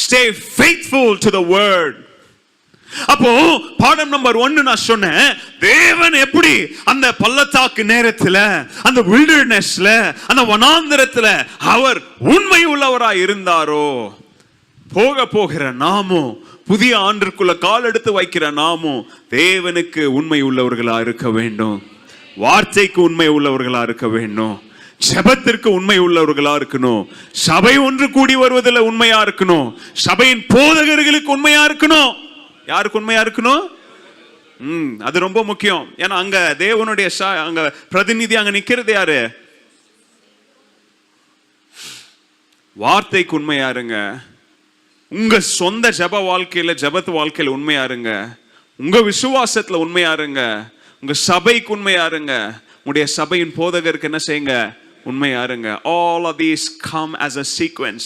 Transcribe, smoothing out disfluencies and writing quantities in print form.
Stay faithful to the word. அப்போ பாடம் number 1 நான் சொன்னேன், தேவன் எப்படி அந்த பள்ளத்தாக்கு நேரத்துல, அந்த வில்டர்னஸ்ல, அந்த வனாந்தரத்துல அவர் உண்மை உள்ளவராய் இருந்தாரோ, போக போகிற நாமும் புதிய ஆண்டிற்குள்ள கால் எடுத்து வைக்கிற நாமும் தேவனுக்கு உண்மை உள்ளவர்களா இருக்க வேண்டும், வார்த்தைக்கு உண்மை உள்ளவர்களா இருக்க வேண்டும், ஜெபத்திற்கு உண்மை உள்ளவர்களா இருக்கணும், சபை ஒன்று கூடி வருவதில் உண்மையா இருக்கணும், சபையின் போதகர்களுக்கு உண்மையா இருக்கணும். யாருக்கு உண்மையா இருக்கணும்? அது ரொம்ப முக்கியம். ஏன்னா அங்க தேவனுடைய அங்க பிரதிநிதி அங்க நிக்கிறது யாரு? வார்த்தைக்கு உண்மையா இருங்க. உங்க சொந்த ஜெப வாழ்க்கையில, ஜெபத்து வாழ்க்கையில உண்மையா இருங்க. உங்க விசுவாசத்துல உண்மையா இருங்க. உங்க சபைக்கு உண்மையா இருங்க. உங்களுடைய சபையின் போதகருக்கு என்ன செய்யுங்க? உண்மையா இருங்க. All of these come as a sequence.